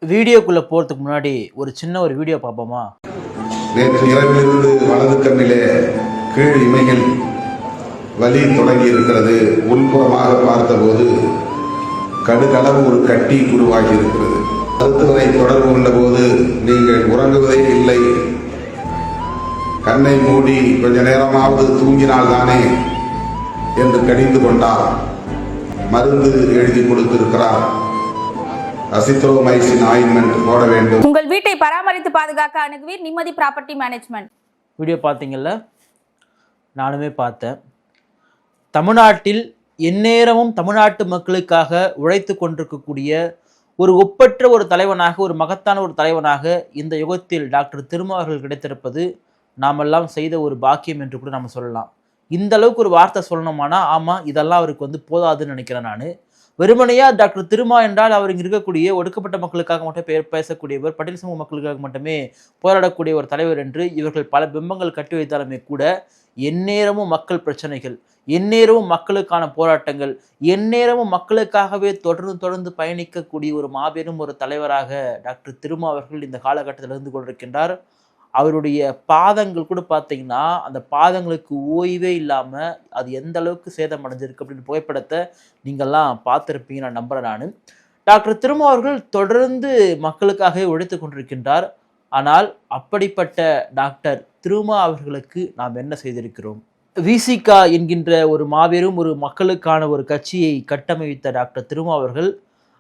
வீடியோக்குள்ளே போகிறதுக்கு முன்னாடி ஒரு சின்ன வீடியோ பார்ப்போமா? நேற்று இரவிலிருந்து வலது கண்ணிலே கீழ் இமையில் வலி தொடங்கி இருக்கிறது. உள்புறமாக பார்த்தபோது கடுகளவு ஒரு கட்டி உருவாகி இருக்கிறது. மருத்துவரை தொடர்பு கொண்ட போது நீங்கள் உறங்குவதே இல்லை, கண்ணை மூடி கொஞ்ச நேரமாவது தூங்கினால் தானே என்று கடிந்து கொண்டார். மருந்து எழுதி கொடுத்திருக்கிறார். அசித்ரோமைசின் ஆயின்மெண்ட் போட வேண்டும். உங்கள் வீட்டை பராமரித்து பாதுகாக்க அணுகுவீர் நிம்மதி ப்ராப்பர்ட்டி மேனேஜ்மெண்ட். வீடியோ பார்த்தீங்கல்ல, நானுமே பார்த்தேன். தமிழ்நாட்டில் எந்நேரமும் தமிழ்நாட்டு மக்களுக்காக உழைத்து கொண்டிருக்கக்கூடிய ஒரு ஒப்பற்ற ஒரு தலைவனாக, ஒரு மகத்தான ஒரு தலைவனாக இந்த யுகத்தில் டாக்டர் திருமாவர்கள் கிடைத்திருப்பது நாமெல்லாம் செய்த ஒரு பாக்கியம் என்று கூட நம்ம சொல்லலாம். இந்த அளவுக்கு ஒரு வார்த்தை சொல்லணுமானா, ஆமாம், இதெல்லாம் அவருக்கு போதாதுன்னு நினைக்கிறேன் நான். வெறுமனையா டாக்டர் திருமா என்றால் அவர் இங்கே இருக்கக்கூடிய ஒடுக்கப்பட்ட மக்களுக்காக மட்டும் பேசக்கூடியவர், பட்டியல் சமூக மக்களுக்காக மட்டுமே போராடக்கூடிய ஒரு தலைவர் என்று இவர்கள் பல பிம்பங்கள் கட்டி வைத்தாலுமே கூட எந்நேரமும் மக்கள் பிரச்சனைகள், எந்நேரமும் மக்களுக்கான போராட்டங்கள், எந்நேரமும் மக்களுக்காகவே தொடர்ந்து பயணிக்கக்கூடிய ஒரு மாபெரும் ஒரு தலைவராக டாக்டர் திருமா அவர்கள் இந்த காலகட்டத்தில் இருந்து கொண்டிருக்கின்றார். அவருடைய பாதங்கள் கூட பார்த்தீங்கன்னா, அந்த பாதங்களுக்கு ஓய்வே இல்லாமல் அது எந்த அளவுக்கு சேதம் அடைஞ்சிருக்கு அப்படின்னு புகைப்படத்தை நீங்கள்லாம் பார்த்துருப்பீங்க, நான் நம்புகிறேன். நான் டாக்டர் திருமா அவர்கள் தொடர்ந்து மக்களுக்காகவே உழைத்து கொண்டிருக்கின்றார். ஆனால் அப்படிப்பட்ட டாக்டர் திருமா அவர்களுக்கு நாம் என்ன செய்திருக்கிறோம்? விசிகா என்கின்ற ஒரு மாபெரும் ஒரு மக்களுக்கான ஒரு கட்சியை கட்டமைத்த டாக்டர் திருமா அவர்கள்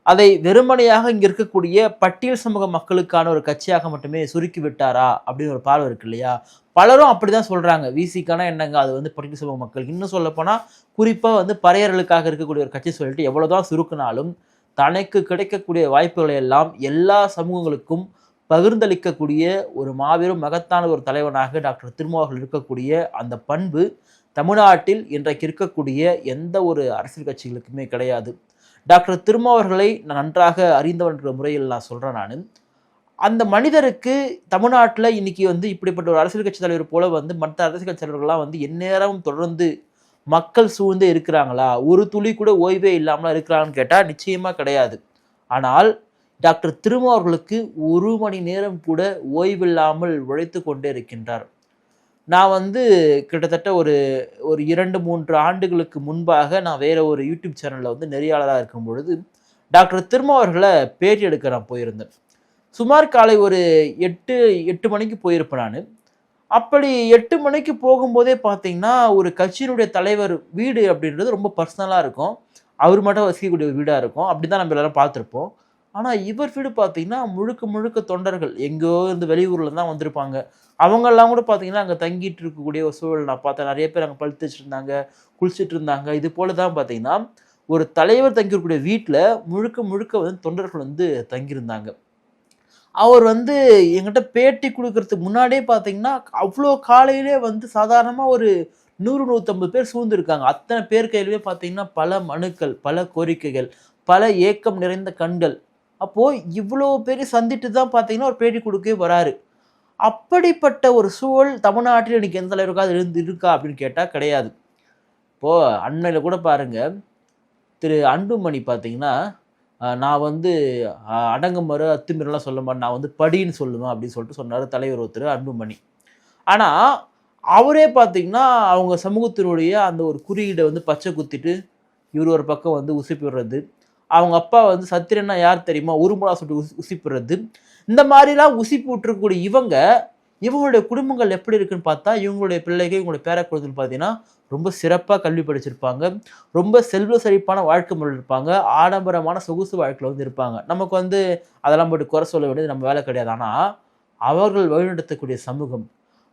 அதை வெறுமனையாக இங்கே இருக்கக்கூடிய பட்டியல் சமூக மக்களுக்கான ஒரு கட்சியாக மட்டுமே சுருக்கி விட்டாரா அப்படின்னு ஒரு பார்வை இருக்கு இல்லையா? பலரும் அப்படி தான் சொல்கிறாங்க. விசிகானா என்னங்க, அது பட்டியல் சமூக மக்கள், இன்னும் சொல்லப்போனால் குறிப்பாக பறையர்களுக்காக இருக்கக்கூடிய ஒரு கட்சி சொல்லிட்டு எவ்வளோதான் சுருக்கினாலும் தனக்கு கிடைக்கக்கூடிய வாய்ப்புகளை எல்லாம் எல்லா சமூகங்களுக்கும் பகிர்ந்தளிக்கக்கூடிய ஒரு மாபெரும் மகத்தான ஒரு தலைவனாக டாக்டர் திருமாவர்கள் இருக்கக்கூடிய அந்த பண்பு தமிழ்நாட்டில் இன்றைக்கு இருக்கக்கூடிய எந்த ஒரு அரசியல் கட்சிகளுக்குமே கிடையாது. டாக்டர் திருமா அவர்களை நான் நன்றாக அறிந்தவன்ற முறையில் நான் சொல்கிறேன். நான் அந்த மனிதருக்கு தமிழ்நாட்டில் இன்னைக்கு இப்படிப்பட்ட ஒரு அரசியல் கட்சி தலைவர் போல மற்ற அரசியல் கட்சி தலைவர்கள்லாம் எந்நேரம் தொடர்ந்து மக்கள் சூழ்ந்தே இருக்கிறாங்களா, ஒரு துளி கூட ஓய்வே இல்லாமல் இருக்கிறாங்கன்னு கேட்டால் நிச்சயமாக கிடையாது. ஆனால் டாக்டர் திருமா அவர்களுக்கு ஒரு மணி நேரம் கூட ஓய்வில்லாமல் உழைத்து கொண்டே இருக்கின்றார். நான் கிட்டத்தட்ட ஒரு 2-3 ஆண்டுகளுக்கு முன்பாக நான் வேற ஒரு யூடியூப் சேனலில் நெறியாளராக இருக்கும் பொழுது டாக்டர் திருமா அவர்களை பேட்டி எடுக்க நான் போயிருந்தேன். சுமார் காலை ஒரு 8 மணிக்கு போயிருப்பேன் நான். அப்படி 8 மணிக்கு போகும்போதே பார்த்தீங்கன்னா, ஒரு கட்சியினுடைய தலைவர் வீடு அப்படின்றது ரொம்ப பர்சனலாக இருக்கும், அவர் மட்டும் வசிக்கக்கூடிய வீடாக இருக்கும். அப்படி தான் நம்ம எல்லாரும் பார்த்துருப்போம். ஆனால் இவர் வீடு பார்த்தீங்கன்னா முழுக்க தொண்டர்கள் எங்கேயோ வெளியூரில் தான் வந்திருப்பாங்க. அவங்கெல்லாம் கூட பார்த்தீங்கன்னா அங்கே தங்கிட்டு இருக்கக்கூடிய ஒரு சூழல் நான் பார்த்தேன். நிறைய பேர் அங்கே பழுத்து வச்சுட்டு இருந்தாங்க, குளிச்சுட்டு இருந்தாங்க. இது போல தான் பார்த்தீங்கன்னா ஒரு தலைவர் தங்கியிருக்கக்கூடிய வீட்டில் முழுக்க தொண்டர்கள் தங்கியிருந்தாங்க. அவர் எங்கிட்ட பேட்டி கொடுக்கறதுக்கு முன்னாடியே பார்த்தீங்கன்னா அவ்வளோ காலையிலே சாதாரணமாக ஒரு 100-150 பேர் சூழ்ந்துருக்காங்க. அத்தனை பேர் கையிலுமே பார்த்தீங்கன்னா பல மனுக்கள், பல கோரிக்கைகள், பல ஏக்கம் நிறைந்த கண்கள். அப்போது இவ்வளோ பேர் சந்திட்டு தான் பார்த்தீங்கன்னா ஒரு பேட்டி கொடுக்கவே வராரு. அப்படிப்பட்ட ஒரு சூழல் தமிழ்நாட்டில் இன்னைக்கு எந்த தலைவருக்காவது இருக்கா அப்படின்னு கேட்டால் கிடையாது. இப்போது அண்மையில் கூட பாருங்கள், திரு அன்புமணி பார்த்தீங்கன்னா, நான் அடங்குமறு அத்துமீறலாம் சொல்ல மாட்டேன், நான் படின்னு சொல்லுவேன் அப்படின்னு சொல்லிட்டு சொன்னார் தலைவர் ஒருத்தர் அன்புமணி. ஆனால் அவரே பார்த்தீங்கன்னா அவங்க சமூகத்தினுடைய அந்த ஒரு குறியீடை பச்சை குத்திட்டு இவர் ஒரு பக்கம் உசுப்பி விடுறது, அவங்க அப்பா சத்திரன்னா யார் தெரியுமா, உருமுலா சொல்லிட்டு உசிப்புறது, இந்த மாதிரிலாம் உசிப்பு விட்டுருக்கக்கூடிய இவங்களுடைய குடும்பங்கள் எப்படி இருக்குன்னு பார்த்தா, இவங்களுடைய பிள்ளைகள், இவங்களுடைய பேரக்குழந்தைகள் பார்த்தீங்கன்னா ரொம்ப சிறப்பாக கல்வி படிச்சிருப்பாங்க, ரொம்ப செல்வ செழிப்பான வாழ்க்கை முறை இருப்பாங்க, ஆடம்பரமான சொகுசு வாழ்க்கையில் இருப்பாங்க. நமக்கு அதெல்லாம் போட்டு குறை சொல்ல வேண்டியது நம்ம வேலை கிடையாது. ஆனால் அவர்கள் வழிநடத்தக்கூடிய சமூகம்,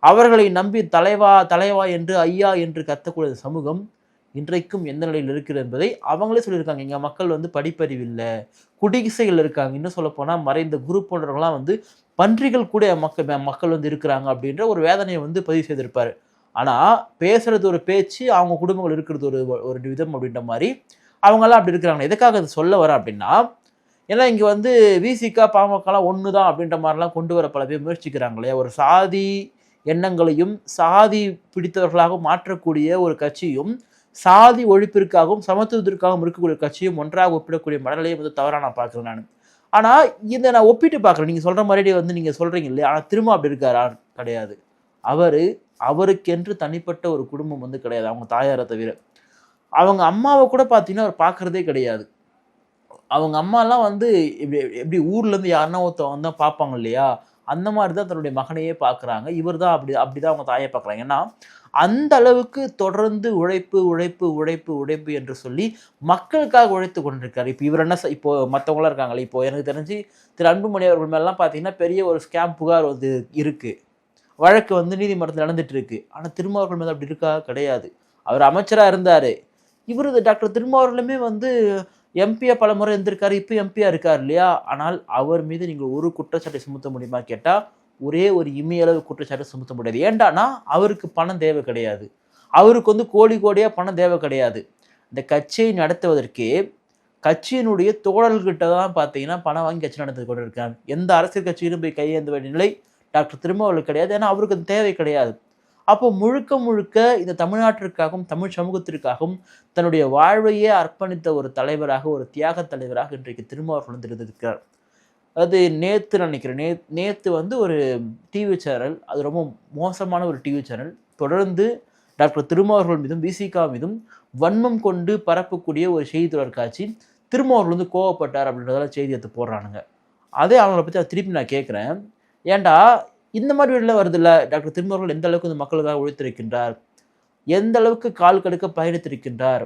அவர்களை நம்பி தலைவா என்று ஐயா என்று கத்தக்கூடிய சமூகம் இன்றைக்கும் எந்த நிலையில் இருக்கிறது என்பதை அவங்களே சொல்லியிருக்காங்க. எங்கள் மக்கள் படிப்பறிவு இல்லை, குடிசைகள் இருக்காங்க, இன்னும் சொல்லப்போனால் மறைந்த குரு போன்றவர்கள்லாம் பன்றிகள் கூட மக்கள் இருக்கிறாங்க அப்படின்ற ஒரு வேதனையை பதிவு செய்திருப்பார். ஆனால் பேசுறது ஒரு பேச்சு, அவங்க குடும்பங்கள் இருக்கிறது ஒரு விதம் அப்படின்ற மாதிரி அவங்கெல்லாம் அப்படி இருக்கிறாங்க. எதுக்காக அது சொல்ல வரேன் அப்படின்னா, ஏன்னா இங்கே விசிகா பாமகலாம் ஒன்று தான் அப்படின்ற மாதிரிலாம் கொண்டு வர பல பேர் முயற்சிக்கிறாங்க இல்லையா? ஒரு சாதி எண்ணங்களையும் சாதி பிடித்தவர்களாக மாற்றக்கூடிய ஒரு கட்சியும் சாதி ஒழிப்பிற்காகவும் சமத்துவத்திற்காகவும் இருக்கக்கூடிய கட்சியும் ஒன்றாக ஒப்பிடக்கூடிய மனநிலையை தவறாக நான் பார்க்குறேன் நான். ஆனா இதை நான் ஒப்பிட்டு பார்க்குறேன். நீங்க சொல்ற மாதிரி வந்து நீங்க சொல்றீங்க இல்லையா? ஆனா திரும்ப அப்படி இருக்காரா? கிடையாது. அவருக்கென்று தனிப்பட்ட ஒரு குடும்பம் வந்து கிடையாது. அவங்க தாயாரை தவிர. அவங்க அம்மாவை கூட பார்த்தீங்கன்னா அவர் பார்க்கறதே கிடையாது. அவங்க அம்மாலாம் வந்து இப்படி எப்படி ஊர்ல இருந்து யாருன்னா ஒருத்தவங்க வந்தா பார்ப்பாங்க இல்லையா? அந்த மாதிரி தான் தன்னுடைய மகனையே பார்க்குறாங்க. இவர் தான் அப்படிதான் அவங்க தாயை பார்க்குறாங்க. ஏன்னா, அந்த அளவுக்கு தொடர்ந்து உழைப்பு, உழைப்பு, உழைப்பு, உழைப்பு என்று சொல்லி மக்களுக்காக உழைத்துக் கொண்டிருக்காரு. இப்ப இவர் என்ன இப்போ மத்தவங்கலாம் இருக்காங்கல்ல, இப்போ எனக்கு தெரிஞ்சு திரு அன்புமணி அவர்கள் மேலலாம் பார்த்தீங்கன்னா, பெரிய ஒரு ஸ்கேம் புகார் வந்து இருக்கு. வழக்கு வந்து நீதிமன்றத்தில் நடந்துட்டு இருக்கு. ஆனா திருமாவர்கள் மேல அப்படி இருக்கா? கிடையாது. அவர் அமைச்சரா இருந்தாரு. இவரு டாக்டர் திருமாவர்களுமே வந்து எம்பியா பலமுறை இருந்திருக்காரு. இப்ப எம்பியா இருக்காரு இல்லையா? ஆனால் அவர் மீது நீங்க ஒரு குற்றச்சாட்டை சுமத்த முடியுமா கேட்டா, ஒரே ஒரு இமையளவு குற்றச்சாட்டை சுமத்த முடியாது. ஏன்டான்னா, அவருக்கு பணம் தேவை கிடையாது. அவருக்கு வந்து கோடி கோடியா பணம் தேவை கிடையாது. இந்த கட்சியை நடத்துவதற்கே கட்சியினுடைய தோழர்கள்கிட்ட தான் பார்த்தீங்கன்னா, பணம் வாங்கி கட்சி நடத்தி கொண்டு இருக்காங்க. எந்த அரசியல் கட்சியிலும் போய் கையேந்த வேண்டிய நிலை டாக்டர் திருமாவளவனுக்கு கிடையாது. ஏன்னா அவருக்கு அது தேவை கிடையாது. அப்போ முழுக்க முழுக்க இந்த தமிழ்நாட்டிற்காகவும் தமிழ் சமூகத்திற்காகவும் தன்னுடைய வாழ்வையே அர்ப்பணித்த ஒரு தலைவராக, ஒரு தியாக தலைவராக இன்றைக்கு திருமாவளவன் வந்து இருந்திருக்கிறார். அது நேத்து நினைக்கிறேன். நேத்து வந்து ஒரு டிவி சேனல், அது ரொம்ப மோசமான ஒரு டிவி சேனல், தொடர்ந்து டாக்டர் திருமாவளவன் மீதும் விசிகா மீதும் வன்மம் கொண்டு பரப்பக்கூடிய ஒரு செய்தி தொலைக்காட்சி. திருமாவளவன் வந்து கோவப்பட்டார் அப்படின்றதால செய்தி எடுத்து போடுறானுங்க. அதே அவங்கள பற்றி திருப்பி நான் கேட்குறேன். ஏன்டா இந்த மாதிரி வீடுல வருதுல்ல, டாக்டர் திருமாவளவன் எந்த அளவுக்கு இந்த மக்களுக்காக உழைத்திருக்கின்றார், எந்த அளவுக்கு கால் கடுக்க பயணித்திருக்கின்றார்,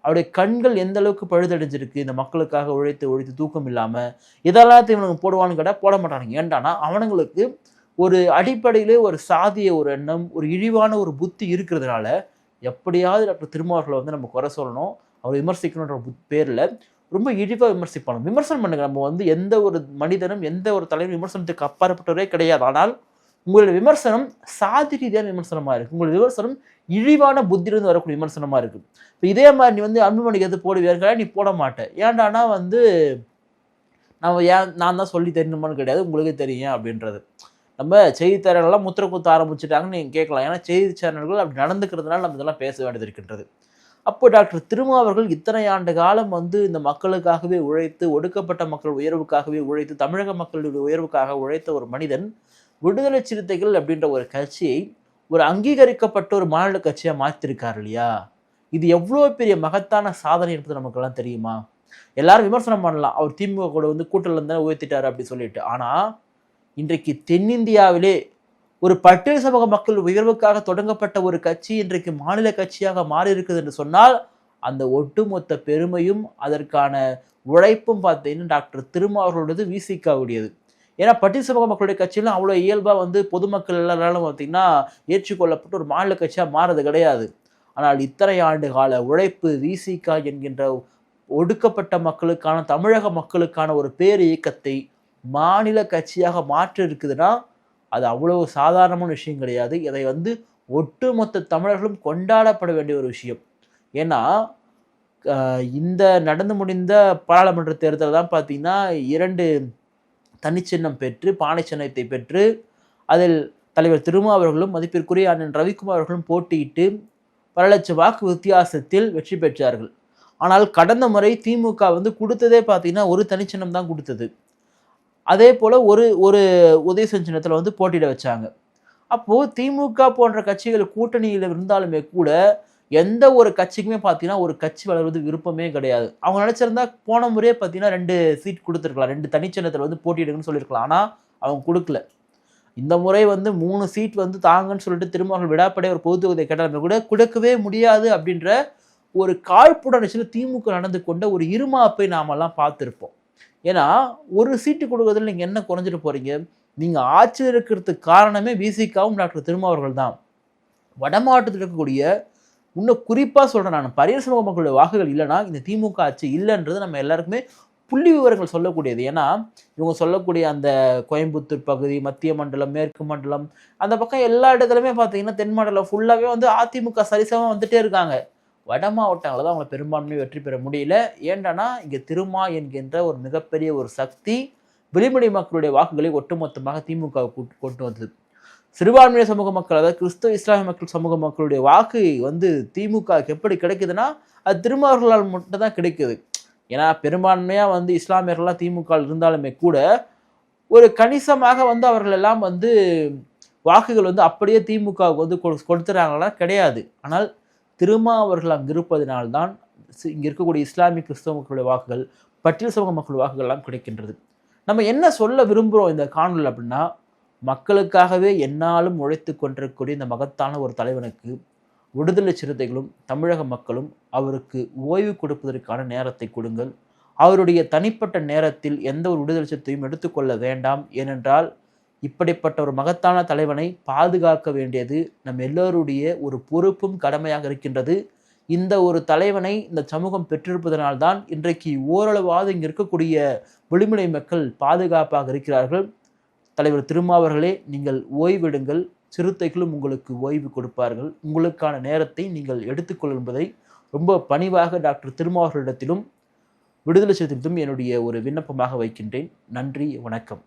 அவருடைய கண்கள் எந்த அளவுக்கு பழுதடைஞ்சிருக்கு இந்த மக்களுக்காக உழைத்து உழைத்து தூக்கம் இல்லாம, இதெல்லாத்தையும் இவனுக்கு போடுவான்னு கேட்டால் போட மாட்டானுங்க. ஏன்டானா அவனுங்களுக்கு ஒரு அடிப்படையிலே ஒரு சாதிய ஒரு எண்ணம், ஒரு இழிவான ஒரு புத்தி இருக்கிறதுனால எப்படியாவது டாக்டர் திருமாவளவனை வந்து நம்ம குறை சொல்லணும், அவர் விமர்சிக்கணுன்ற பேர்ல ரொம்ப இழிவா விமர்சிப்பாங்க. விமர்சனம் பண்ணுங்க. நம்ம வந்து எந்த ஒரு மனிதனும் எந்த ஒரு தலைவரும் விமர்சனத்துக்கு அப்பாற்பட்டவரே கிடையாது. ஆனால் உங்களுடைய விமர்சனம் சாதி ரீதியான விமர்சனமா இருக்கு. உங்களுடைய விமர்சனம் இழிவான புத்தியிலிருந்து வரக்கூடிய விமர்சனமா இருக்கு. இப்போ இதே மாதிரி நீ வந்து அன்புமணிக்கு எது போடுவீர்கள், நீ போட மாட்டேன். ஏன்டானா வந்து நான் தான் சொல்லி தெரியணுமான்னு கிடையாது, உங்களுக்கு தெரியும் அப்படின்றது. நம்ம செய்தி சேனல்கள்லாம் முத்திர குத்த ஆரம்பிச்சுட்டாங்கன்னு நீங்கள் கேட்கலாம். ஏன்னா செய்தி சேனல்கள் அப்படி நடந்துக்கிறதுனால நம்ம இதெல்லாம் பேச வேண்டியது இருக்கின்றது. அப்போ டாக்டர் திருமா அவர்கள் இத்தனை ஆண்டு காலம் வந்து இந்த மக்களுக்காகவே உழைத்து, ஒடுக்கப்பட்ட மக்கள் உயர்வுக்காகவே உழைத்து, தமிழக மக்களுடைய உயர்வுக்காக உழைத்த ஒரு மனிதன் விடுதலை சிறுத்தைகள் அப்படின்ற ஒரு கட்சியை ஒரு அங்கீகரிக்கப்பட்ட ஒரு மாநில கட்சியா மாற்றிருக்காரு இல்லையா? இது எவ்வளோ பெரிய மகத்தான சாதனை என்பது நமக்கெல்லாம் தெரியுமா? எல்லாரும் விமர்சனம் பண்ணலாம், அவர் திமுக கூட வந்து கூட்டல் இருந்தாலும் உயர்த்திட்டாரு அப்படி சொல்லிட்டு. ஆனா இன்றைக்கு தென்னிந்தியாவிலே ஒரு பட்டியல் சமூக மக்கள் உயர்வுக்காக தொடங்கப்பட்ட ஒரு கட்சி இன்றைக்கு மாநில கட்சியாக மாறி இருக்குது என்று சொன்னால், அந்த ஒட்டுமொத்த பெருமையும் அதற்கான உழைப்பும் பார்த்தீங்கன்னா டாக்டர் திருமாவளவனோடது, விசிகாவுடையது. ஏன்னா பட்டியல் சமூக மக்களுடைய கட்சியெல்லாம் அவ்வளோ இயல்பா வந்து பொதுமக்கள் எல்லாராலும் பார்த்தீங்கன்னா ஏற்றுக்கொள்ளப்பட்டு ஒரு மாநில கட்சியா மாறது கிடையாது. ஆனால் இத்தனை ஆண்டு கால உழைப்பு, விசிகா என்கின்ற ஒடுக்கப்பட்ட மக்களுக்கான, தமிழக மக்களுக்கான ஒரு பேர் இயக்கத்தை மாநில கட்சியாக மாற்ற இருக்குதுன்னா அது அவ்வளவு சாதாரணமான விஷயம் கிடையாது. இதை வந்து ஒட்டுமொத்த தமிழர்களும் கொண்டாடப்பட வேண்டிய ஒரு விஷயம். ஏன்னா இந்த நடந்து முடிந்த பாராளுமன்ற தேர்தல் தான் பார்த்தீங்கன்னா 2 தனிச்சின்னம் பெற்று, பானை சின்னத்தை பெற்று, அதில் தலைவர் திருமா அவர்களும் மதிப்பிற்குரிய அண்ணன் ரவிக்குமார் அவர்களும் போட்டியிட்டு பல லட்சம் வாக்கு வித்தியாசத்தில் வெற்றி பெற்றார்கள். ஆனால் கடந்த முறை திமுக வந்து கொடுத்ததே பார்த்தீங்கன்னா ஒரு தனிச்சின்னம் தான் கொடுத்தது. அதே போல ஒரு உதயசூரியன் சின்னத்தில் வந்து போட்டியிட வச்சாங்க. அப்போ திமுக போன்ற கட்சிகள் கூட்டணியில் இருந்தாலுமே கூட எந்த ஒரு கட்சிக்குமே பார்த்தீங்கன்னா ஒரு கட்சி வளர்வது விருப்பமே கிடையாது. அவங்க நினைச்சிருந்தா போன முறையே பார்த்தீங்கன்னா 2 சீட் கொடுத்துருக்கலாம், 2 தனிச்சின்னத்தில் வந்து போட்டியிடுங்கன்னு சொல்லியிருக்கலாம். ஆனால் அவங்க கொடுக்கல. இந்த முறை வந்து 3 சீட் வந்து தாங்கன்னு சொல்லிட்டு திருமாவளவன் விடாப்படைய ஒரு பொது தொகுதியை கேட்டாலுமே கூட கொடுக்கவே முடியாது அப்படின்ற ஒரு காழ்ப்புணர்ச்சியில் திமுக நடந்து கொண்ட ஒரு இருமாப்பை நாமெல்லாம் பார்த்துருப்போம். ஏன்னா ஒரு சீட்டு கொடுக்கறதுல நீங்க என்ன குறைஞ்சிட்டு போறீங்க? நீங்க ஆட்சியில் இருக்கிறதுக்கு காரணமே விசிகாவும் டாக்டர் திருமாவர்கள் தான். வட மாவட்டத்தில் இருக்கக்கூடிய, இன்னும் குறிப்பா சொல்றேன், நான் பரியர் சமூக மக்களுடைய வாக்குகள் இல்லைன்னா இந்த திமுக ஆட்சி இல்லைன்றது நம்ம எல்லாருக்குமே புள்ளி விவரங்கள் சொல்லக்கூடியது. ஏன்னா இவங்க சொல்லக்கூடிய அந்த கோயம்புத்தூர் பகுதி, மத்திய மண்டலம், மேற்கு மண்டலம், அந்த பக்கம் எல்லா இடத்துலையுமே பார்த்தீங்கன்னா தென் மண்டலம் ஃபுல்லாவே வந்து அதிமுக சரிசமா வந்துட்டே இருக்காங்க. வட மாவட்டங்களில் தான் அவங்களை பெரும்பான்மை வெற்றி பெற முடியல. ஏன்டனா இங்கே திருமா என்கின்ற ஒரு மிகப்பெரிய ஒரு சக்தி விளிம்படி மக்களுடைய வாக்குகளை ஒட்டுமொத்தமாக திமுக கொண்டு வந்தது. சிறுபான்மையின சமூக மக்கள், அதாவது கிறிஸ்தவ இஸ்லாமிய மக்கள் சமூக மக்களுடைய வாக்கு வந்து திமுக எப்படி கிடைக்குதுன்னா அது திருமாவர்களால் மட்டும் தான் கிடைக்குது. ஏன்னா பெரும்பான்மையாக வந்து இஸ்லாமியர்கள்லாம் திமுக இருந்தாலுமே கூட ஒரு கணிசமாக வந்து அவர்கள் எல்லாம் வந்து வாக்குகள் வந்து அப்படியே திமுகவுக்கு வந்து கொடுத்துறாங்களா கிடையாது. ஆனால் திருமாவர்கள் அங்கு இருப்பதனால்தான் இங்கே இருக்கக்கூடிய இஸ்லாமிய கிறிஸ்தவ மக்களுடைய வாக்குகள், பட்டியல் சமூக மக்கள் வாக்குகள் எல்லாம் கிடைக்கின்றது. நம்ம என்ன சொல்ல விரும்புகிறோம் இந்த காணொலியில் அப்படின்னா, மக்களுக்காகவே எந்நாளும் உழைத்து கொண்டிருக்கக்கூடிய இந்த மகத்தான ஒரு தலைவனுக்கு விடுதலை சிறுத்தைகளும் தமிழக மக்களும் அவருக்கு ஓய்வு கொடுப்பதற்கான நேரத்தை கொடுங்கள். அவருடைய தனிப்பட்ட நேரத்தில் எந்த ஒரு விடுதலை சிறுத்தையும் எடுத்துக்கொள்ள வேண்டாம். ஏனென்றால் இப்படிப்பட்ட ஒரு மகத்தான தலைவனை பாதுகாக்க வேண்டியது நம் எல்லோருடைய ஒரு பொறுப்பும் கடமையாக இருக்கின்றது. இந்த ஒரு தலைவனை இந்த சமூகம் பெற்றிருப்பதனால்தான் இன்றைக்கு ஓரளவாவது இங்கே இருக்கக்கூடிய விளிம்புநிலை மக்கள் பாதுகாப்பாக இருக்கிறார்கள். தலைவர் திருமாவர்களே, நீங்கள் ஓய்வெடுங்கள். சிறுத்தைகளும் உங்களுக்கு ஓய்வு கொடுப்பார்கள். உங்களுக்கான நேரத்தை நீங்கள் எடுத்துக்கொள்ளும் என்பதை ரொம்ப பணிவாக டாக்டர் திருமாவர்களிடத்திலும் விடுதலை சிறுத்தைகளிடத்திலும் என்னுடைய ஒரு விண்ணப்பமாக வைக்கின்றேன். நன்றி, வணக்கம்.